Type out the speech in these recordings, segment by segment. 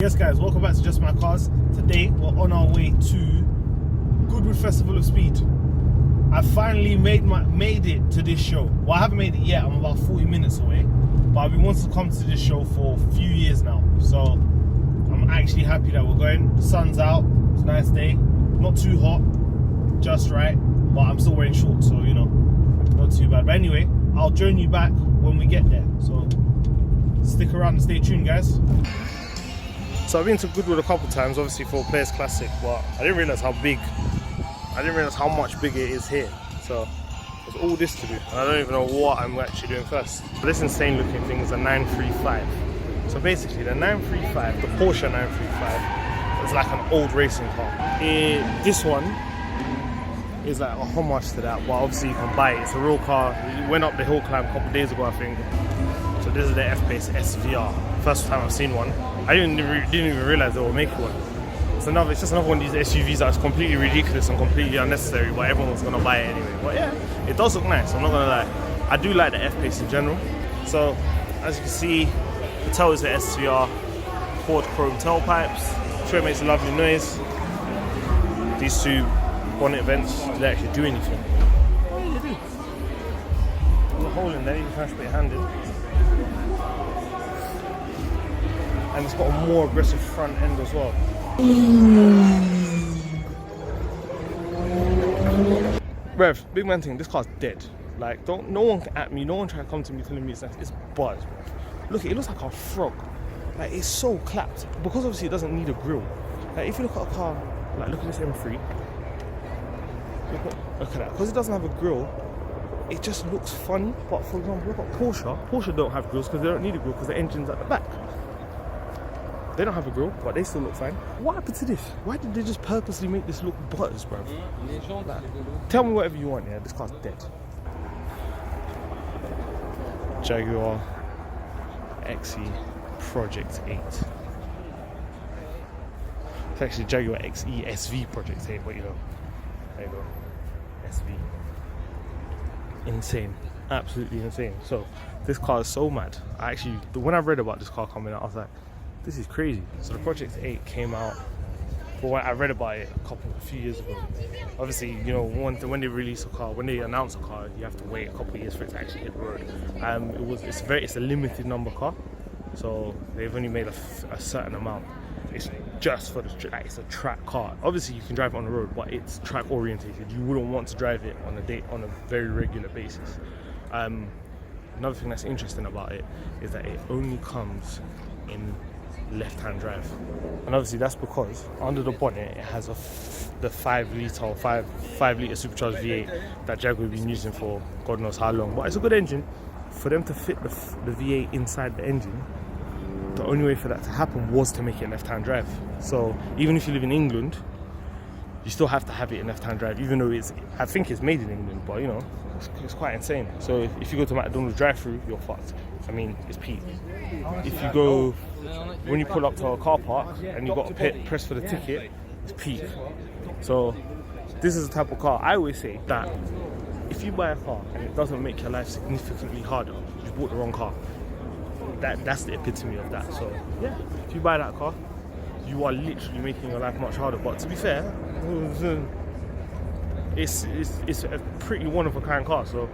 Yes guys, welcome back to Just My Cars. Today we're on our way to Goodwood Festival of Speed. I finally made it to this show. Well, I haven't made it yet, I'm about 40 minutes away. But I've been wanting to come to this show for a few years now. So I'm actually happy that we're going. The sun's out, it's a nice day. Not too hot, just right. But I'm still wearing shorts, so you know, not too bad. But anyway, I'll join you back when we get there. So stick around and stay tuned, guys. So I've been to Goodwood a couple times, obviously for Players Classic, but I didn't realise how much bigger it is here. So there's all this to do, and I don't even know what I'm actually doing first. This insane looking thing is a 935. So basically the 935, the Porsche 935, is like an old racing car. This one is like a homage to that, but obviously you can buy it. It's a real car. It went up the hill climb a couple of days ago, I think. So this is the F-Pace SVR. First time I've seen one. I didn't even realize they were making one. It's just another one of these SUVs that's completely ridiculous and completely unnecessary, but everyone's gonna buy it anyway. But yeah, it does look nice, I'm not gonna lie. I do like the F-Pace in general. So as you can see, the tail is the SVR, quad chrome tailpipes. I'm sure it makes a lovely noise. These two bonnet vents, do they actually do anything? Oh yeah, they do. There's a hole in there, you can transfer it handed. And it's got a more aggressive front end as well. Rev, big man thing, this car's dead. Like, no one can at me, no one try to come to me telling me it's nice. It's buzz, bro. Look, it looks like a frog. Like, it's so clapped. Because obviously it doesn't need a grille. Like, if you look at a car, like, look at this M3. Look at that. Because it doesn't have a grille, it just looks funny. But for example, look at Porsche. Porsche don't have grills because they don't need a grill because the engine's at the back. They don't have a grill, but they still look fine. What happened to this? Why did they just purposely make this look butters, bro? Like, tell me whatever you want, yeah? This car's dead. Jaguar XE Project 8. It's actually Jaguar XE SV Project 8, but you know, there you go. SV. Insane. Absolutely insane. So, this car is so mad. When I read about this car coming out, I was like, this is crazy. So the Project 8 came out, but when I read about it a few years ago. Obviously, you know, when they release a car, when they announce a car, you have to wait a couple of years for it to actually hit the road. It's a limited number car, so they've only made a certain amount. It's just for it's a track car. Obviously, you can drive it on the road, but it's track orientated. You wouldn't want to drive it on a very regular basis. Another thing that's interesting about it is that it only comes in left-hand drive, and obviously that's because under the bonnet it has the 5 litre supercharged V8 that Jaguar have been using for God knows how long. But it's a good engine. For them to fit the V8 inside the engine, the only way for that to happen was to make it left-hand drive. So even if you live in England, you still have to have it in left-hand drive, even though I think it's made in England, but you know, it's quite insane. So if you go to McDonald's drive-through, you're fucked. I mean, it's peak. If you go, when you pull up to a car park and you've got to press for the ticket, it's peak. So this is the type of car, I always say that if you buy a car and it doesn't make your life significantly harder, you bought the wrong car. That's the epitome of that. So yeah, if you buy that car, you are literally making your life much harder. But to be fair, it's a pretty one-of-a-kind car, so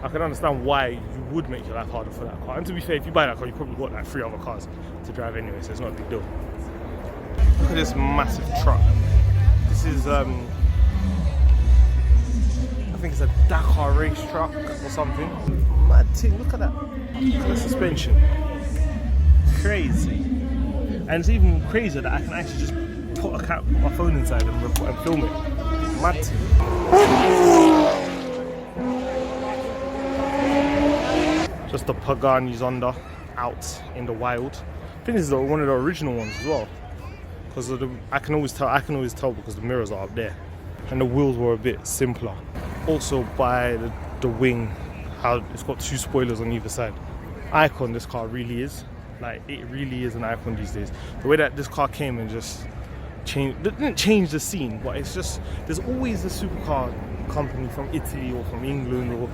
I can understand why you would make your life harder for that car. And to be fair, if you buy that car, you probably got like 3 other cars to drive anyway, so it's not a big deal. Look at this massive truck. This is, I think it's a Dakar race truck or something. Mad thing, look at that. Look at the suspension. Crazy. And it's even crazier that I can actually just put my phone inside and film it. Mad thing. Just the Pagani Zonda out in the wild. I think this is one of the original ones as well, because I can always tell because the mirrors are up there, and the wheels were a bit simpler. Also by the wing, how it's got 2 spoilers on either side. Icon this car really is. Like, it really is an icon these days. The way that this car came and just didn't change the scene, but it's just, there's always a supercar company from Italy or from England, or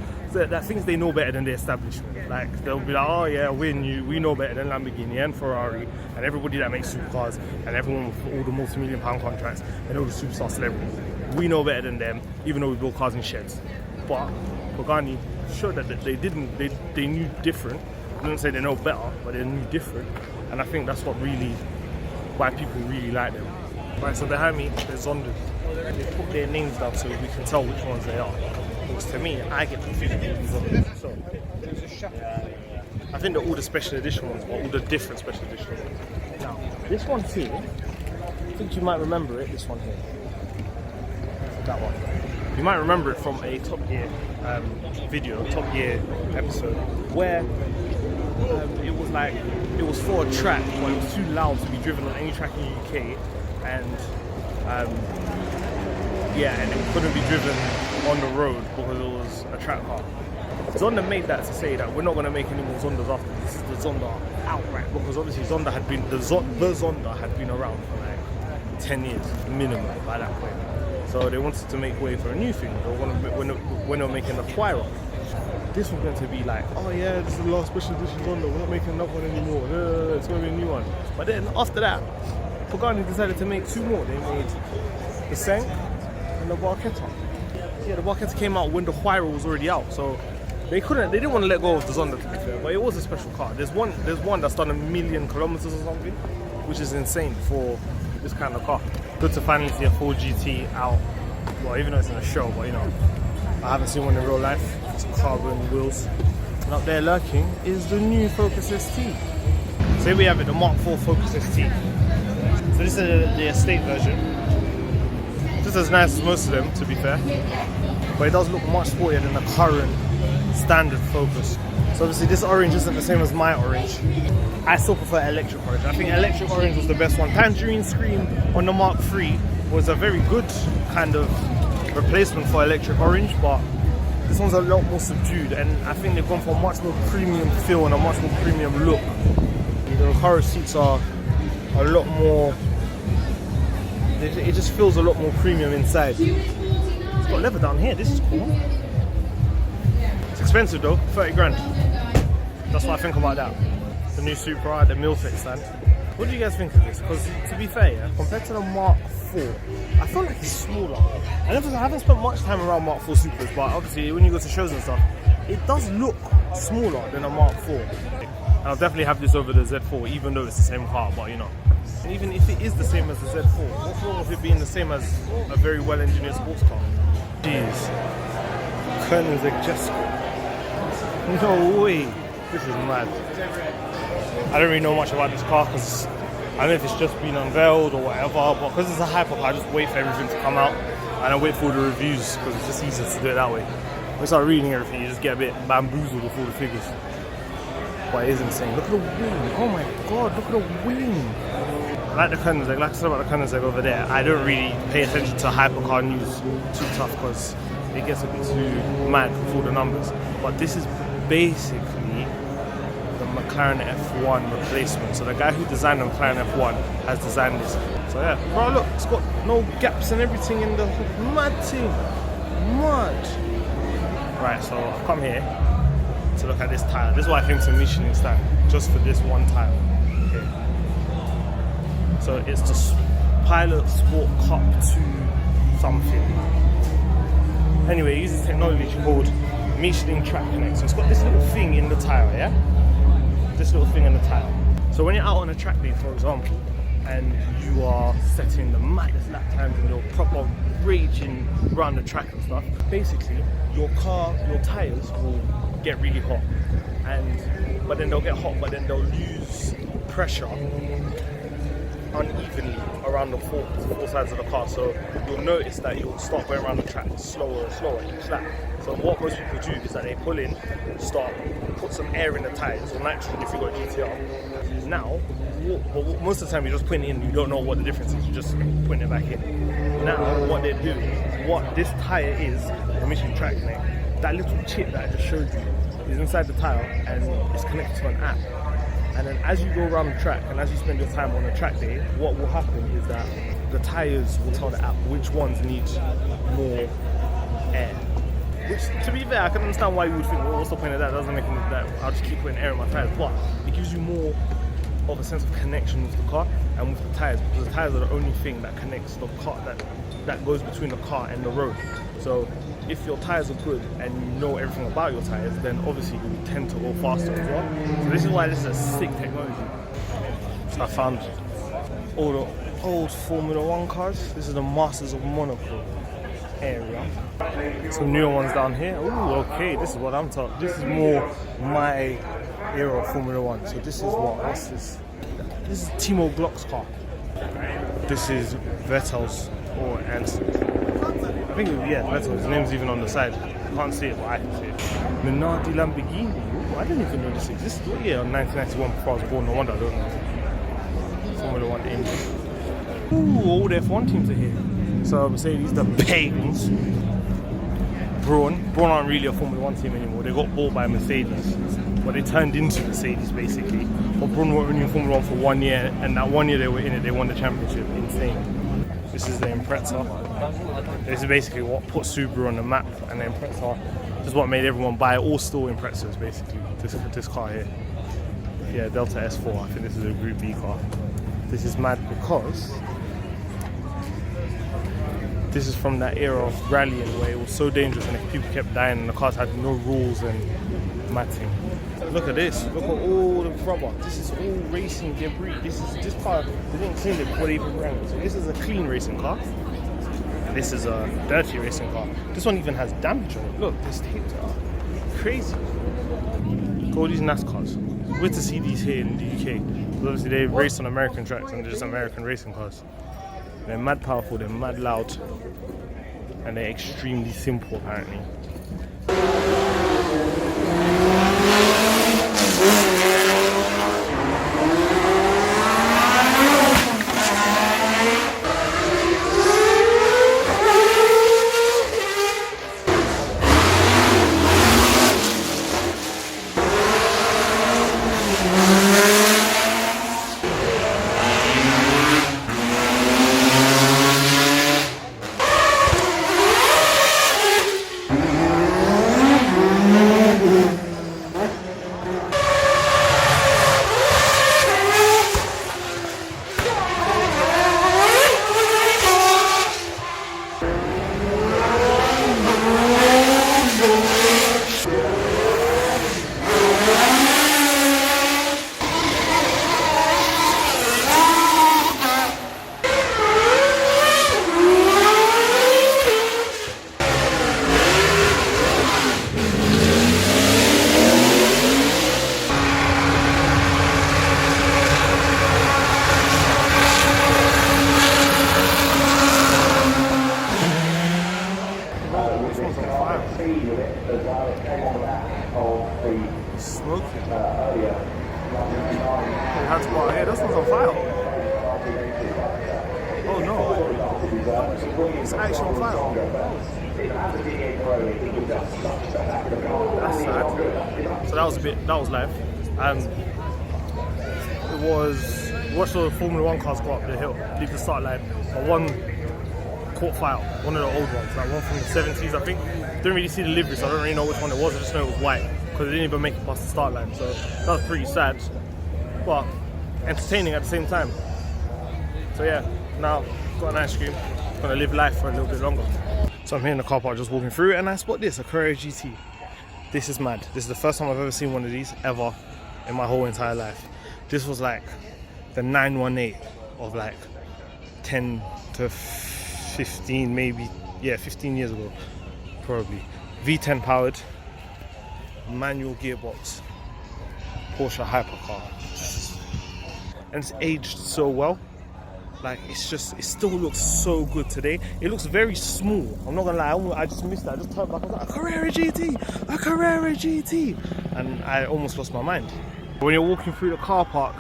that things they know better than the establishment. Like they'll be like, oh yeah, we know better than Lamborghini and Ferrari and everybody that makes supercars and everyone with all the multi-million-pound contracts and all the superstar celebrities. We know better than them, even though we build cars in sheds. But Pagani showed that they knew different. I don't say they know better, but they knew different, and I think that's why people really like them. Right, so behind me, there's Zondas. They put their names down so we can tell which ones they are. Because to me, I get confused with these Zondas. So, I think they're all the special edition ones, or all the different special edition ones. Now, this one here, I think you might remember it, this one here. That one. You might remember it from a Top Gear video, Top Gear episode, where it was for a track, but it was too loud to be driven on any track in the UK, and and it couldn't be driven on the road because it was a track car. Zonda made that to say that we're not going to make any more Zondas after this. This is the Zonda outright, because obviously the Zonda had been around for like 10 years minimum by that point. So they wanted to make way for a new thing. When they were making the Quira, this was going to be like, oh yeah, this is the last special edition Zonda, we're not making another one anymore, it's going to be a new one. But then after that, Pagani decided to make two more. They made the Senk and the Barchetta. Yeah, the Barchetta came out when the Quira was already out, so they didn't want to let go of the Zonda, to be fair, but it was a special car. There's one that's done 1 million kilometers or something, which is insane for this kind of car. Good to finally see a 4 GT out. Well, even though it's in a show, but you know, I haven't seen one in real life. It's carbon wheels. And up there lurking is the new Focus ST. So here we have it, the Mark IV Focus ST. So this is the estate version. Just as nice as most of them, to be fair. But it does look much sportier than the current standard Focus. So obviously this orange isn't the same as my orange. I still prefer electric orange. I think electric orange was the best one. Tangerine Scream on the Mark III was a very good kind of replacement for electric orange, but this one's a lot more subdued, and I think they've gone for a much more premium feel and a much more premium look. The Recaro seats are a lot more, it just feels a lot more premium inside. It's got leather down here, this is cool. It's expensive though, 30 grand. That's what I think about that. The new Supra, the Milfit stand. What do you guys think of this? Because to be fair, yeah, compared to the Mark IV, I feel like it's smaller. I haven't spent much time around Mark IV Supras, but obviously when you go to shows and stuff, it does look smaller than a Mark IV. I'll definitely have this over the Z4, even though it's the same car, but you know. And even if it is the same as the Z4, what's wrong with it being the same as a very well-engineered sports car? Jeez. Koenigsegg Jesko. No way. This is mad. I don't really know much about this car because I don't know if it's just been unveiled or whatever, but because it's a hypercar, I just wait for everything to come out and I wait for the reviews because it's just easier to do it that way. When you start reading everything, you just get a bit bamboozled with all the figures. But it is insane. Look at the wing. Oh my god, look at the wing. I like the Koenigsegg, like I said about the Koenigsegg over there, I don't really pay attention to hypercar news too tough because it gets a bit too mad with all the numbers. But this is basically the McLaren F1 replacement. So the guy who designed the McLaren F1 has designed this. So yeah, bro, look, it's got no gaps and everything in the mad thing. Mad. Right, so I've come here to look at this tyre. This is why I came to Michelin stand, just for this one tyre. Okay. So it's the Pilot Sport Cup 2 something. Anyway, it uses technology called Michelin Track Connect. So it's got this little thing in the tyre, yeah? This little thing in the tyre. So when you're out on a track day, for example, and you are setting the maddest lap times and you're proper raging around the track and stuff, basically your tyres will get really hot. But then they'll get hot, but then they'll lose pressure unevenly around the four sides of the car. So you'll notice that you'll start going around the track slower and slower each lap. So what most people do is that they pull in, start, put some air in the tyres, or nitrogen if you've got GTR. Now, most of the time you're just putting it in, you don't know what the difference is, you're just putting it back in. Now, what they do, what this tyre is, the Michelin Track Connect, that little chip that I just showed you is inside the tyre and it's connected to an app. And then as you go around the track and as you spend your time on a track day, what will happen is that the tyres will tell the app which ones need more air. Which, to be fair, I can understand why you would think, well, what's the point of that? Doesn't make any that. I'll just keep putting air in my tires. But it gives you more of a sense of connection with the car and with the tires, because the tires are the only thing that connects the car, that goes between the car and the road. So if your tires are good and you know everything about your tires, then obviously you tend to go faster as well. So this is why this is a sick technology. So I found all the old Formula 1 cars. This is the Masters of Monaco area. Some newer ones down here. Ooh, okay, this is what I'm talking. This is more my era of Formula 1. So this is what's this? This is Timo Glock's car. This is Vettel's, and I think Vettel. His name's even on the side. You can't see it, but I can see it. Minardi Lamborghini. Ooh, I didn't even know this existed. What year? 1991, before I was born. No wonder I don't know. Formula 1 engine. Ooh, all the F1 teams are here. So Mercedes, the pagans. Braun aren't really a Formula 1 team anymore. They got bought by Mercedes, but they turned into Mercedes basically. But Braun were only in Formula 1 for 1 year, and that 1 year they were in it, they won the championship. Insane. This is the Impreza. This is basically what put Subaru on the map, and the Impreza is what made everyone buy all still Imprezas basically. This car here. Yeah, Delta S4. I think this is a Group B car. This is mad because this is from that era of rallying where it was so dangerous and if people kept dying and the cars had no rules and matting. Look at this. Look at all the rubber. This is all racing debris. This car, they didn't clean it before they even ran it. So this is a clean racing car. This is a dirty racing car. This one even has damage on it. Look, this taped up. Crazy. Look at all these NASCARs. We're to see these here in the UK. Because obviously they race on American tracks and they're just American racing cars. They're mad powerful, they're mad loud, and they're extremely simple apparently. Smoking. That's why. Yeah, this one's on fire. Oh no. It's actually on fire. That's sad. So that was live. It was, watch the Formula 1 cars go up the hill, leave the start line, but one caught fire, one of the old ones, like one from the 70s I think. Didn't really see the livery, so I don't really know which one it was, I just know it was white, because it didn't even make it past the start line, so that was pretty sad, but entertaining at the same time. So yeah, now got an ice cream, gonna live life for a little bit longer. So I'm here in the car park just walking through, and I spot this, a Carrera GT. This is mad. This is the first time I've ever seen one of these, ever, in my whole entire life. This was like the 918 of like 10 to 15, maybe, yeah, 15 years ago, probably. V10 powered, manual gearbox, Porsche hypercar. And it's aged so well. Like, it still looks so good today. It looks very small. I'm not gonna lie, I just missed that. I just turned back, I was like, a Carrera GT, a Carrera GT. And I almost lost my mind. When you're walking through the car park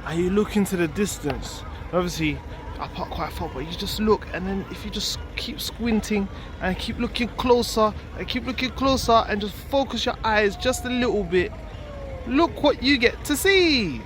and you look into the distance, obviously I park quite far, but you just look, and then if you just keep squinting and keep looking closer and keep looking closer and just focus your eyes just a little bit, look what you get to see.